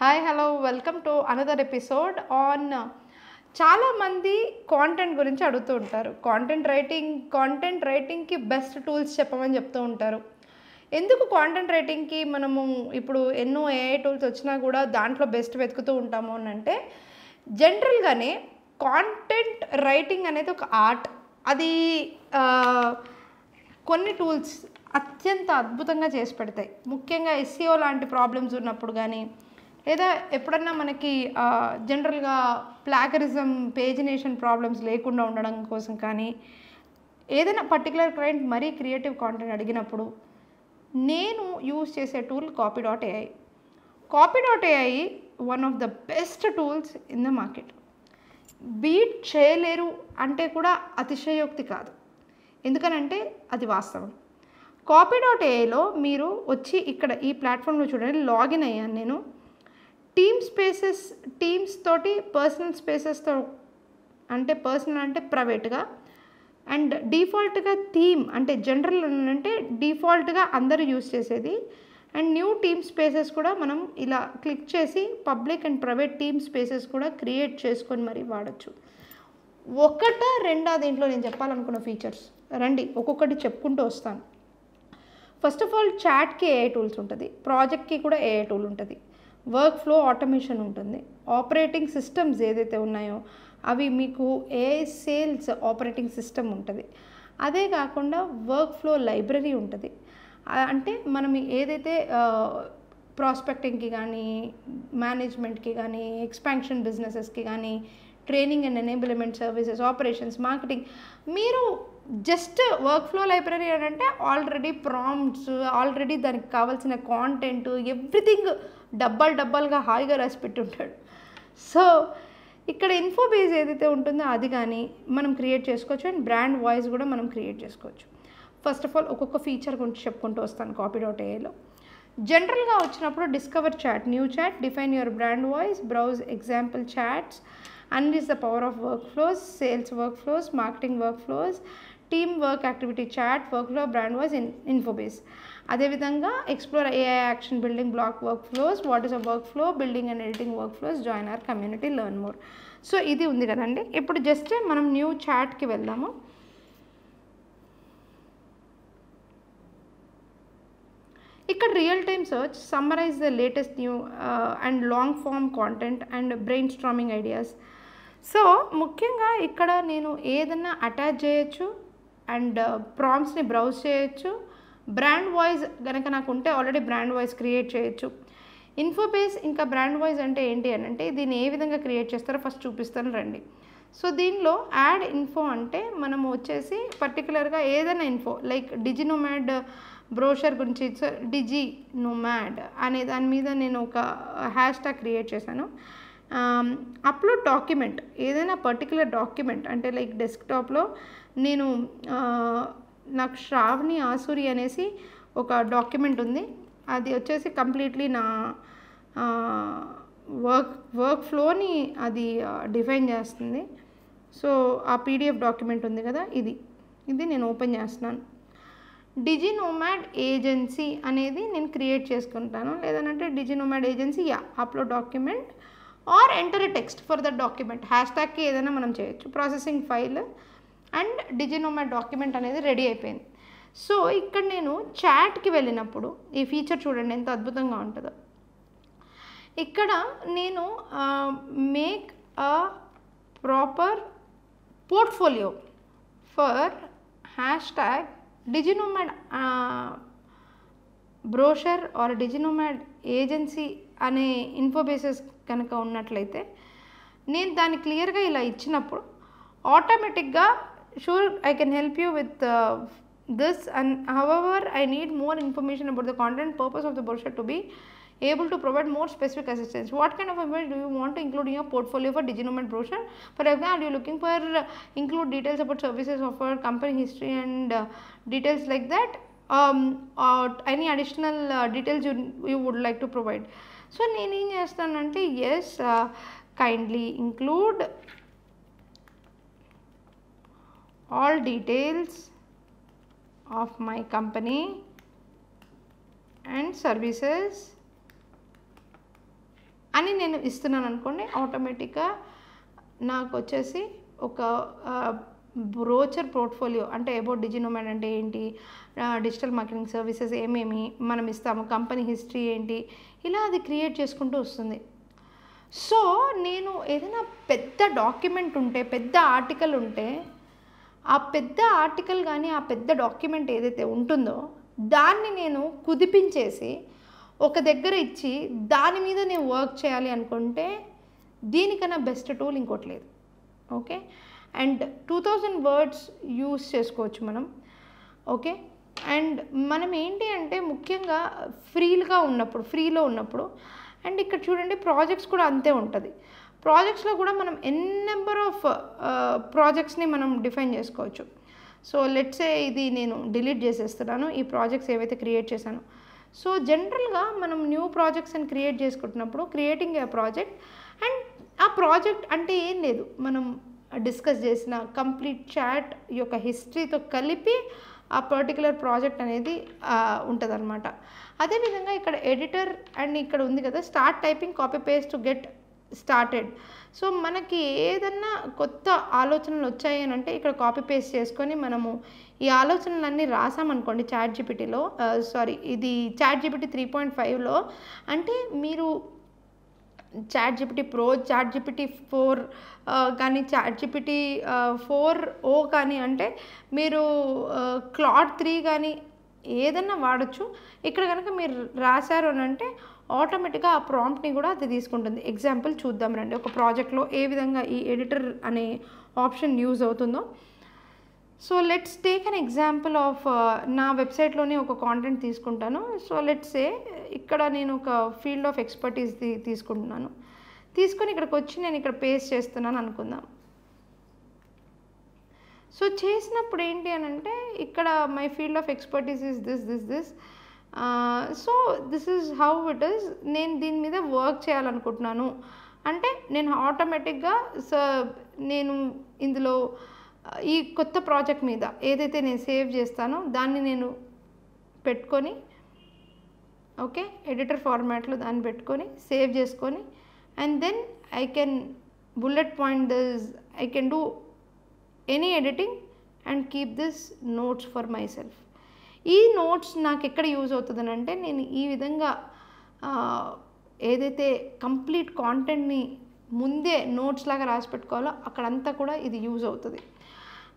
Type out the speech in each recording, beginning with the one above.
Hi hello welcome to another episode on చాలా మంది content గురించి అడుగుతూ ఉంటారు. కాంటెంట్ రైటింగ్కి బెస్ట్ టూల్స్ చెప్పమని చెప్తూ ఉంటారు. ఎందుకు కాంటెంట్ రైటింగ్కి మనము ఇప్పుడు ఎన్నో ఏఐ టూల్స్ వచ్చినా కూడా దాంట్లో బెస్ట్ వెతుకుతూ ఉంటాము అని అంటే, జనరల్గానే కాంటెంట్ రైటింగ్ అనేది ఒక ఆర్ట్. అది కొన్ని టూల్స్ అత్యంత అద్భుతంగా చేసి పెడతాయి. ముఖ్యంగా ఎస్ఈఓ లాంటి ప్రాబ్లమ్స్ ఉన్నప్పుడు కానీ, లేదా ఎప్పుడన్నా మనకి జనరల్గా ప్లాగరిజం పేజినేషన్ ప్రాబ్లమ్స్ లేకుండా ఉండడం కోసం కానీ, ఏదైనా పర్టికులర్ క్లయింట్ మరీ క్రియేటివ్ కాంటెంట్ అడిగినప్పుడు నేను యూజ్ చేసే tool copy ai. Copy ai one of the best tools in the market. Beat చేయలేరు అంటే కూడా అతిశయోక్తి కాదు, ఎందుకనంటే అది వాస్తవం. కాపీ.aiలో మీరు వచ్చి ఇక్కడ ఈ ప్లాట్ఫామ్లో చూడండి, లాగిన్ అయ్యాను నేను. టీమ్స్ తోటి పర్సనల్ స్పేసెస్తో, అంటే పర్సనల్ అంటే ప్రైవేట్గా, అండ్ డిఫాల్ట్గా థీమ్ అంటే జనరల్ అంటే డిఫాల్ట్గా అందరూ యూజ్ చేసేది. అండ్ న్యూ టీమ్ స్పేసెస్ కూడా మనం ఇలా క్లిక్ చేసి public and private team spaces కూడా క్రియేట్ చేసుకొని మరీ వాడచ్చు. ఒకటా రెండా దీంట్లో నేను చెప్పాలనుకున్న ఫీచర్స్, రండి ఒక్కొక్కటి చెప్పుకుంటూ వస్తాను. ఫస్ట్ ఆఫ్ ఆల్ చాట్కి ఏఐ టూల్స్ ఉంటుంది, ప్రాజెక్ట్కి కూడా ఏఐ టూల్ ఉంటుంది, వర్క్ ఫ్లో ఆటోమేషన్ ఉంటుంది, ఆపరేటింగ్ సిస్టమ్స్ ఏదైతే ఉన్నాయో అవి మీకు ఏఐ సేల్స్ ఆపరేటింగ్ సిస్టమ్ ఉంటుంది. అదే కాకుండా వర్క్ ఫ్లో లైబ్రరీ ఉంటుంది. అంటే మనం ఏదైతే ప్రాస్పెక్టింగ్కి కానీ, మేనేజ్మెంట్కి కానీ, ఎక్స్పాన్షన్ బిజినెసెస్కి కానీ, training and enablement services, operations, marketing, మీరు జస్ట్ వర్క్ ఫ్లో లైబ్రరీ అని అంటే ఆల్రెడీ ప్రాంప్ట్స్, ఆల్రెడీ దానికి కావాల్సిన కాంటెంట్, ఎవ్రీథింగ్ డబ్బాలుగా హాయిగా రాసి పెట్టి ఉంటాడు. సో ఇక్కడ ఇన్ఫోబేస్ ఏదైతే ఉంటుందో అది కానీ మనం క్రియేట్ చేసుకోవచ్చు. అండ్ బ్రాండ్ వాయిస్ కూడా మనం క్రియేట్ చేసుకోవచ్చు. ఫస్ట్ ఆఫ్ ఆల్ ఒక్కొక్క ఫీచర్ గురించి చెప్పుకుంటూ వస్తాను. కాపీ.aiలో జనరల్గా వచ్చినప్పుడు discover chat, new chat, define your brand voice, browse example chats, unleash the power of workflows, sales workflows, marketing workflows, team work activity chat, workflow, brand voice, infobase. అదేవిధంగా explore AI action building block workflows, what is a workflow, building and editing workflows, join our community, learn more. So ఇది ఉంది కదండి. ఇప్పుడు just మనం new చాట్కి వెళ్దాము. ఇక్కడ real time search, summarise the latest new and long form content and brainstorming ideas. So ముఖ్యంగా ఇక్కడ నేను ఏదన్నా అటాచ్ చేయొచ్చు అండ్ ప్రాంప్ట్స్ని బ్రౌజ్ చేయొచ్చు. బ్రాండ్ వాయిస్ కనుక నాకు ఉంటే ఆల్రెడీ బ్రాండ్ వాయిస్ క్రియేట్ చేయొచ్చు. ఇన్ఫోబేస్ ఇంకా బ్రాండ్ వాయిస్ అంటే ఏంటి అని అంటే, దీన్ని ఏ విధంగా క్రియేట్ చేస్తారో ఫస్ట్ చూపిస్తాను రండి. సో దీనిలో యాడ్ ఇన్ఫో అంటే మనము వచ్చేసి పర్టికులర్గా ఏదైనా ఇన్ఫో లైక్ డిజినోమాడ్ బ్రోషర్ గురించి, డిజినోమాడ్ అనే దాని మీద నేను ఒక హ్యాష్ ట్యాగ్ క్రియేట్ చేశాను. అప్లోడ్ డాక్యుమెంట్, ఏదైనా పర్టికులర్ డాక్యుమెంట్ అంటే లైక్ డెస్క్టాప్లో నేను నాకు శ్రావణి ఆసూరి అనేసి ఒక డాక్యుమెంట్ ఉంది. అది వచ్చేసి కంప్లీట్లీ నా వర్క్ ఫ్లోని అది డిఫైన్ చేస్తుంది. సో ఆ పీడిఎఫ్ డాక్యుమెంట్ ఉంది కదా, ఇది నేను ఓపెన్ చేస్తున్నాను. డిజినోమాడ్ ఏజెన్సీ అనేది నేను క్రియేట్ చేసుకుంటాను. లేదంటే Diginomad agency upload document or enter a text for the document, హ్యాష్ ట్యాగ్కి ఏదైనా మనం చేయొచ్చు. Processing file and Diginomad document అనేది రెడీ అయిపోయింది. సో ఇక్కడ నేను చాట్కి వెళ్ళినప్పుడు ఈ ఫీచర్ చూడండి ఎంత అద్భుతంగా ఉంటుందో. ఇక్కడ నేను make a proper portfolio for hashtag Diginomad brochure or Diginomad agency అనే ఇన్ఫోబేసెస్ కనుక ఉన్నట్లయితే, నేను దాన్ని క్లియర్గా ఇలా ఇచ్చినప్పుడు ఆటోమేటిక్గా sure I can help you with this, and however I need more information about the content purpose of the brochure to be able to provide more specific assistance. What kind of information do you want to include in your portfolio for Diginomad brochure? For example, are you looking for include details about services offered, company history and details like that, or any additional details you would like to provide? So నేను ఏం చేస్తానంటే, yes, kindly include all details of my company and services అని నేను ఇస్తున్నాను అనుకోండి, ఆటోమేటిక్గా నాకు వచ్చేసి ఒక బ్రోచర్ పోర్ట్ఫోలియో అంటే అబౌట్ డిజినోమాడ్ అంటే ఏంటి, డిజిటల్ మార్కెటింగ్ సర్వీసెస్ ఏమేమి మనం ఇస్తాము, కంపెనీ హిస్టరీ ఏంటి, ఇలా అది క్రియేట్ చేసుకుంటూ వస్తుంది. సో నేను ఏదైనా పెద్ద డాక్యుమెంట్ ఉంటే, పెద్ద ఆర్టికల్ ఉంటే, ఆ పెద్ద ఆర్టికల్ కానీ ఆ పెద్ద డాక్యుమెంట్ ఏదైతే ఉంటుందో దాన్ని నేను కుదిపించేసి ఒక దగ్గర ఇచ్చి దాని మీద నేను వర్క్ చేయాలి అనుకుంటే దీనికన్నా బెస్ట్ టూల్ ఇంకోటి లేదు. ఓకే, అండ్ 2000 వర్డ్స్ యూస్ చేసుకోవచ్చు మనం. ఓకే, అండ్ మనం ఏంటి అంటే ముఖ్యంగా ఫ్రీలో ఉన్నప్పుడు అండ్ ఇక్కడ చూడండి ప్రాజెక్ట్స్ కూడా అంతే ఉంటుంది. ప్రాజెక్ట్స్లో కూడా మనం నెంబర్ ఆఫ్ ప్రాజెక్ట్స్ని మనం డిఫైన్ చేసుకోవచ్చు. సో లెట్సే ఇది నేను డిలీట్ చేసేస్తున్నాను ఈ ప్రాజెక్ట్స్ ఏవైతే క్రియేట్ చేశానో. సో జనరల్గా మనం న్యూ ప్రాజెక్ట్స్ అని క్రియేట్ చేసుకుంటున్నప్పుడు క్రియేటింగ్ ఏ ప్రాజెక్ట్, అండ్ ఆ ప్రాజెక్ట్ అంటే ఏం లేదు, మనం డిస్కస్ చేసిన కంప్లీట్ చాట్ యొక్క హిస్టరీతో కలిపి ఆ పర్టికులర్ ప్రాజెక్ట్ అనేది ఉంటుంది అనమాట. అదేవిధంగా ఇక్కడ ఎడిటర్ అండ్ ఇక్కడ ఉంది కదా start typing copy paste to get started. So మనకి ఏదన్నా కొత్త ఆలోచనలు వచ్చాయి అని అంటే ఇక్కడ కాపీ పేస్ట్ చేసుకొని మనము ఈ ఆలోచనలన్నీ రాసామనుకోండి చాట్‌జీపీటీలో, ఇది చాట్‌జీపీటీ 3.5లో, అంటే మీరు చాట్‌జీపీటీ ప్రో, చాట్‌జీపీటీ 4 కానీ చాట్‌జీపీటీ 4o కానీ అంటే మీరు క్లాడ్ 3 కానీ ఏదన్నా వాడచ్చు. ఇక్కడ కనుక మీరు రాశారు అని అంటే ఆటోమేటిక్గా ఆ ప్రాంప్ట్ని కూడా అది తీసుకుంటుంది. ఎగ్జాంపుల్ చూద్దాం రండి, ఒక ప్రాజెక్ట్లో ఏ విధంగా ఈ ఎడిటర్ అనే ఆప్షన్ యూజ్ అవుతుందో. So let's take an example of నా వెబ్సైట్లోనే ఒక కాంటెంట్ తీసుకుంటాను. సో లెట్స్ సే ఇక్కడ నేను ఒక ఫీల్డ్ ఆఫ్ ఎక్స్పర్టీస్ తీసుకుంటున్నాను. తీసుకొని ఇక్కడికి వచ్చి నేను ఇక్కడ పేస్ట్ చేస్తున్నాను అనుకుందాం. సో చేసినప్పుడు ఏంటి అని అంటే ఇక్కడ my field of expertise is this. So this is how it is. నేను దీని మీద వర్క్ చేయాలనుకుంటున్నాను అంటే నేను ఆటోమేటిక్గా నేను ఇందులో ఈ కొత్త ప్రాజెక్ట్ మీద ఏదైతే నేను సేవ్ చేస్తానో దాన్ని నేను పెట్టుకొని, ఓకే, ఎడిటర్ ఫార్మాట్లో దాన్ని పెట్టుకొని సేవ్ చేసుకొని, and then I can bullet point this, I can do any editing and keep this notes for myself. ఈ నోట్స్ నాకు ఎక్కడ యూజ్ అవుతుందని అంటే నేను ఈ విధంగా ఏదైతే కంప్లీట్ కాంటెంట్ని ముందే నోట్స్ లాగా రాసి పెట్టుకోవాలో అక్కడంతా కూడా ఇది యూజ్ అవుతుంది.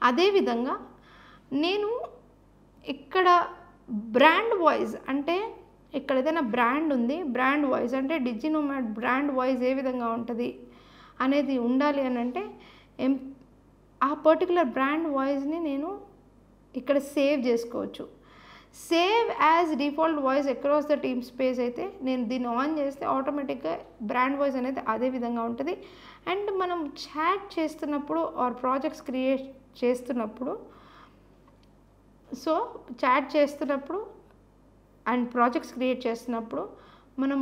అదేవిధంగా నేను ఇక్కడ బ్రాండ్ వాయిస్ అంటే ఇక్కడ ఏదైనా బ్రాండ్ ఉంది, బ్రాండ్ వాయిస్ అంటే డిజినోమాడ్ బ్రాండ్ వాయిస్ ఏ విధంగా ఉంటుంది అనేది ఉండాలి అని అంటే ఆ పర్టికులర్ బ్రాండ్ వాయిస్ని నేను ఇక్కడ సేవ్ చేసుకోవచ్చు. Save as default voice across the team space అయితే నేను దీన్ని ఆన్ చేస్తే ఆటోమేటిక్గా బ్రాండ్ వాయిస్ అనేది అదే విధంగా ఉంటుంది. అండ్ మనం చాట్ చేస్తున్నప్పుడు ఆర్ ప్రాజెక్ట్స్ క్రియేట్ చేస్తున్నప్పుడు, సో చాట్ చేస్తున్నప్పుడు అండ్ ప్రాజెక్ట్స్ క్రియేట్ చేస్తున్నప్పుడు మనం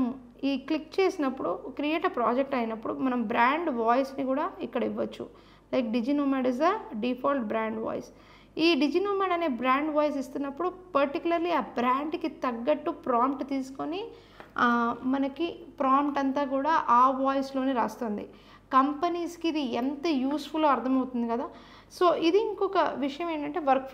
ఈ క్లిక్ చేసినప్పుడు క్రియేట్ అ ప్రాజెక్ట్ అయినప్పుడు మనం బ్రాండ్ వాయిస్ని కూడా ఇక్కడ ఇవ్వచ్చు. Like Diginomad is the default brand voice. ఈ డిజినోమాడ్ అనే బ్రాండ్ వాయిస్ ఇస్తున్నప్పుడు పర్టికులర్లీ ఆ బ్రాండ్కి తగ్గట్టు ప్రాంప్ట్ తీసుకొని మనకి ప్రాంప్ట్ అంతా కూడా ఆ వాయిస్లోనే రాస్తుంది. కంపెనీస్కి ఇది ఎంత యూస్ఫుల్ అర్థమవుతుంది కదా. సో ఇది ఇంకొక విషయం ఏంటంటే వర్క్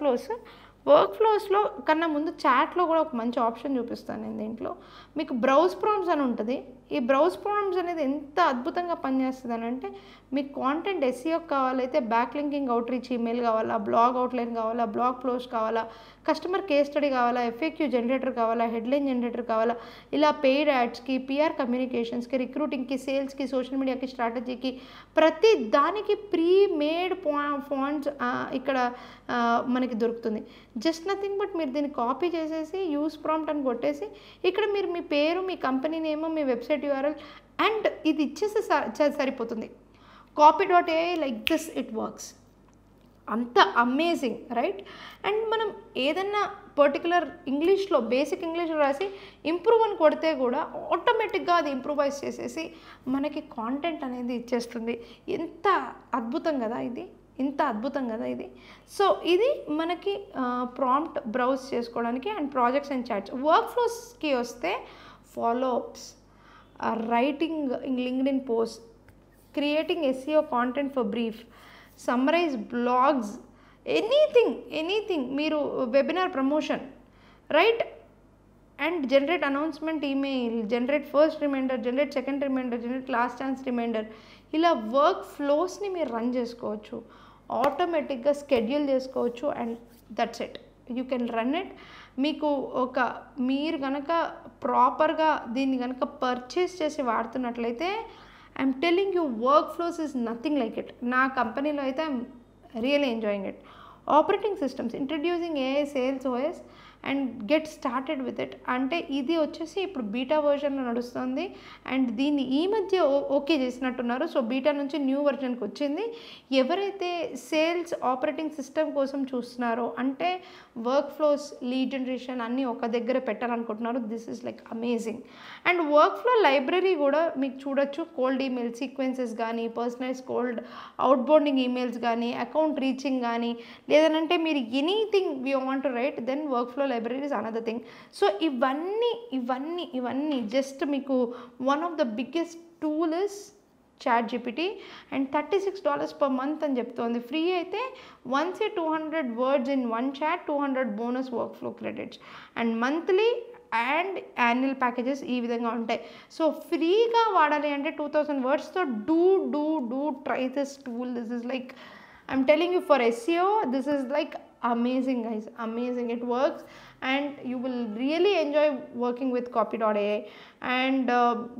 ఫ్లోస్లో కన్నా ముందు చాట్లో కూడా ఒక మంచి ఆప్షన్ చూపిస్తాను నేను. దీంట్లో మీకు బ్రౌజ్ ప్రాంప్ట్స్ అని ఉంటుంది. ఈ బ్రౌజ్ ప్రాంప్ట్స్ అనేది ఎంత అద్భుతంగా పనిచేస్తుంది అని అంటే మీకు కాంటెంట్ ఎస్ఈఓ కావాలైతే బ్యాక్ లింకింగ్ అవుట్రీచ్ ఈమెయిల్ కావాలా, బ్లాగ్ అవుట్లైన్ కావాలా, బ్లాగ్ పోస్ట్ కావాలా, కస్టమర్ కేస్ స్టడీ కావాలా, ఎఫ్ఏక్యూ జనరేటర్ కావాలా, హెడ్లైన్ జనరేటర్ కావాలా, ఇలా పెయిడ్ యాడ్స్కి, పిఆర్ కమ్యూనికేషన్స్కి, రిక్రూటింగ్కి, సేల్స్కి, సోషల్ మీడియాకి, స్ట్రాటజీకి ప్రతి దానికి ప్రీ మేడ్ ఫాంట్స్ ఇక్కడ మనకి దొరుకుతుంది. జస్ట్ నథింగ్ బట్ మీరు దీన్ని కాపీ చేసేసి యూస్ ప్రాంప్ట్ అని కొట్టేసి ఇక్కడ మీరు మీ పేరు, మీ కంపెనీ నేమ్, మీ వెబ్సైట్ యూఆర్ఎల్ అండ్ ఇది ఇచ్చేస్తే సరిపోతుంది. copy.ai like this it works. అంత అమేజింగ్, రైట్? అండ్ మనం ఏదన్నా పర్టికులర్ ఇంగ్లీష్లో బేసిక్ ఇంగ్లీష్లో రాసి ఇంప్రూవ్ అని కొడితే కూడా ఆటోమేటిక్గా అది ఇంప్రూవైజ్ చేసేసి మనకి కాంటెంట్ అనేది ఇచ్చేస్తుంది. ఎంత అద్భుతం కదా ఇది, ఇంత అద్భుతం కదా ఇది. సో ఇది మనకి ప్రాంప్ట్ బ్రౌజ్ చేసుకోవడానికి అండ్ ప్రాజెక్ట్స్ అండ్ చాట్స్. వర్క్ ఫ్లోస్కి వస్తే follow ups, writing in LinkedIn posts, creating SEO content for brief, summarize blogs, anything, మీరు webinar promotion, right? And generate announcement email, generate first reminder, generate second reminder, generate last chance reminder. ఇలా వర్క్ ఫ్లోస్ని మీరు run చేసుకోవచ్చు, ఆటోమేటిక్గా schedule చేసుకోవచ్చు, and that's it. You can run it. మీకు మీరు కనుక ప్రాపర్గా దీన్ని కనుక పర్చేస్ చేసి వాడుతున్నట్లయితే I'm telling you workflows is nothing like it. నా కంపెనీలో అయితే I'm really enjoying it. Operating systems, introducing AI sales OS and get started with it. అంటే ఇది వచ్చేసి ఇప్పుడు బీటా వర్షన్లో నడుస్తుంది, అండ్ దీన్ని ఈ మధ్య ఓకే చేసినట్టున్నారు. సో బీటా నుంచి న్యూ వర్షన్కి వచ్చింది. ఎవరైతే సేల్స్ ఆపరేటింగ్ సిస్టమ్ కోసం చూస్తున్నారో, అంటే వర్క్ ఫ్లోస్, లీడ్ జనరేషన్ అన్నీ ఒక దగ్గర పెట్టాలనుకుంటున్నారు, this is like amazing. And workflow library కూడా మీకు చూడొచ్చు. కోల్డ్ ఈమెయిల్ సీక్వెన్సెస్ కానీ, పర్సనలైజ్ కోల్డ్ అవుట్బౌండింగ్ ఈమెయిల్స్ కానీ, అకౌంట్ రీచింగ్ కానీ, లేదనంటే మీరు anything we want to write, then workflow library is another thing. So ఇవన్నీ జస్ట్ మీకు one of the biggest tool is ChatGPT, and $36 per month అని చెప్తోంది. Free అయితే once 200 words in one chat, 200 bonus work flow credits, and monthly and annual packages ఈ విధంగా ఉంటాయి. So ఫ్రీగా వాడాలి అంటే 2000 wordsతో do try this tool. This is like, I'm telling you, for SEO, this is like amazing, guys, amazing. It works, and you will really enjoy working with Copy.ai. And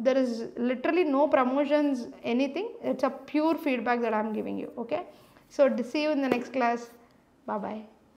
there is literally no promotions, anything. It's a pure feedback that I'm giving you, okay? So see you in the next class. Bye bye.